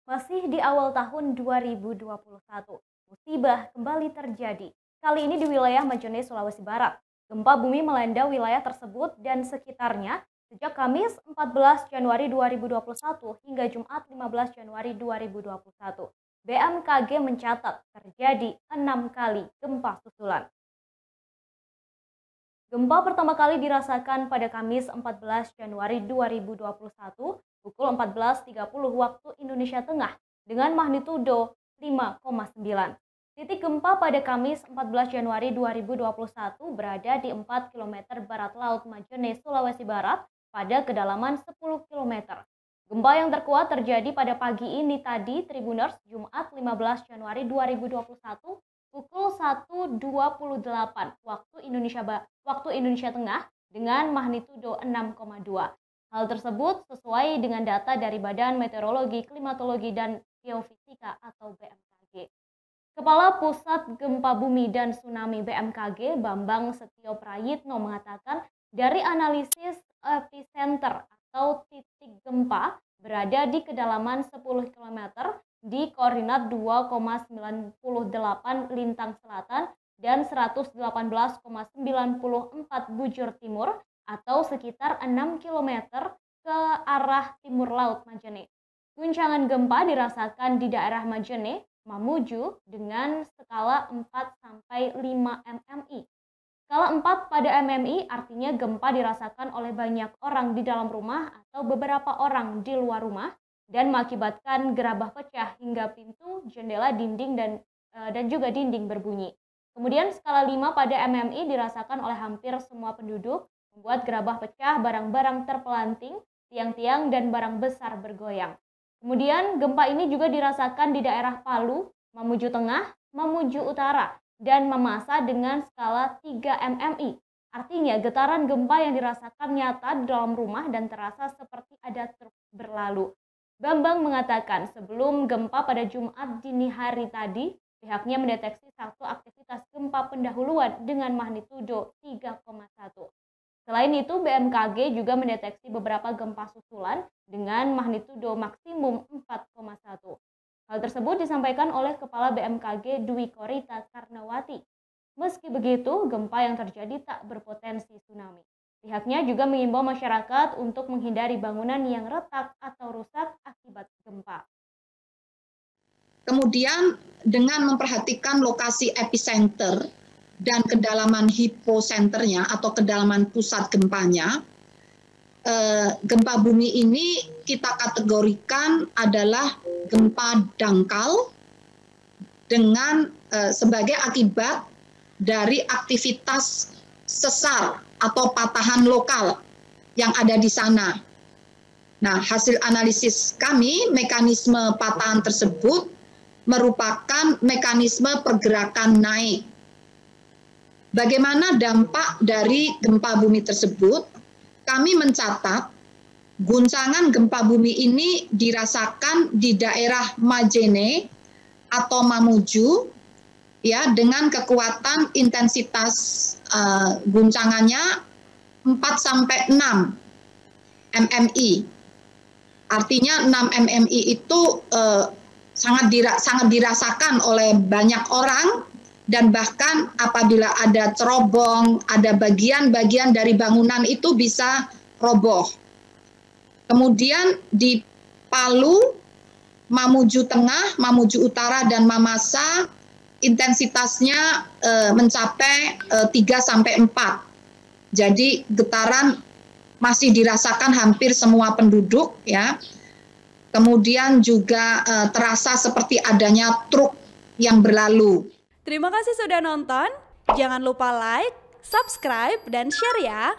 Masih di awal tahun 2021, musibah kembali terjadi. Kali ini di wilayah Majene, Sulawesi Barat. Gempa bumi melanda wilayah tersebut dan sekitarnya sejak Kamis 14 Januari 2021 hingga Jumat 15 Januari 2021. BMKG mencatat terjadi 6 kali gempa susulan. Gempa pertama kali dirasakan pada Kamis 14 Januari 2021 pukul 14.30 waktu Indonesia Tengah dengan magnitudo 5,9. Titik gempa pada Kamis 14 Januari 2021 berada di 4 km barat laut Majene, Sulawesi Barat pada kedalaman 10 km. Gempa yang terkuat terjadi pada pagi ini tadi, Tribuners, Jumat 15 Januari 2021 pukul 1.28 waktu Indonesia Tengah dengan magnitudo 6,2. Hal tersebut sesuai dengan data dari Badan Meteorologi, Klimatologi, dan Geofisika atau BMKG. Kepala Pusat Gempa Bumi dan Tsunami BMKG, Bambang Setio Prayitno mengatakan dari analisis epicenter atau titik gempa berada di kedalaman 10 km di koordinat 2,98 lintang selatan dan 118,94 bujur timur atau sekitar 6 km ke arah timur laut Majene. Guncangan gempa dirasakan di daerah Majene, Mamuju dengan skala 4-5 mmi. Skala 4 pada mmi artinya gempa dirasakan oleh banyak orang di dalam rumah atau beberapa orang di luar rumah dan mengakibatkan gerabah pecah hingga pintu, jendela, dinding dan juga dinding berbunyi. Kemudian skala 5 pada mmi dirasakan oleh hampir semua penduduk, membuat gerabah pecah, barang-barang terpelanting, tiang-tiang dan barang besar bergoyang. Kemudian gempa ini juga dirasakan di daerah Palu, Mamuju Tengah, Mamuju Utara, dan Mamasa dengan skala 3 mmi. Artinya getaran gempa yang dirasakan nyata di dalam rumah dan terasa seperti ada truk berlalu. Bambang mengatakan sebelum gempa pada Jumat dini hari tadi, pihaknya mendeteksi satu aktivitas gempa pendahuluan dengan magnitudo 3,1. Selain itu, BMKG juga mendeteksi beberapa gempa susulan dengan magnitudo maksimum 4,1. Hal tersebut disampaikan oleh Kepala BMKG Dwi Korita Karnawati. Meski begitu, gempa yang terjadi tak berpotensi tsunami. Pihaknya juga mengimbau masyarakat untuk menghindari bangunan yang retak atau rusak akibat gempa. Kemudian dengan memperhatikan lokasi epicenter dan kedalaman hiposenternya atau kedalaman pusat gempanya, gempa bumi ini kita kategorikan adalah gempa dangkal dengan sebagai akibat dari aktivitas sesar atau patahan lokal yang ada di sana. Nah, hasil analisis kami, mekanisme patahan tersebut merupakan mekanisme pergerakan naik. Bagaimana dampak dari gempa bumi tersebut? Kami mencatat guncangan gempa bumi ini dirasakan di daerah Majene atau Mamuju ya dengan kekuatan intensitas guncangannya 4-6 mmi. Artinya 6 mmi itu sangat dirasakan oleh banyak orang. Dan bahkan apabila ada cerobong, ada bagian-bagian dari bangunan itu bisa roboh. Kemudian di Palu, Mamuju Tengah, Mamuju Utara, dan Mamasa intensitasnya mencapai 3-4. Jadi getaran masih dirasakan hampir semua penduduk ya. Kemudian juga terasa seperti adanya truk yang berlalu. Terima kasih sudah nonton. Jangan lupa like, subscribe, dan share ya.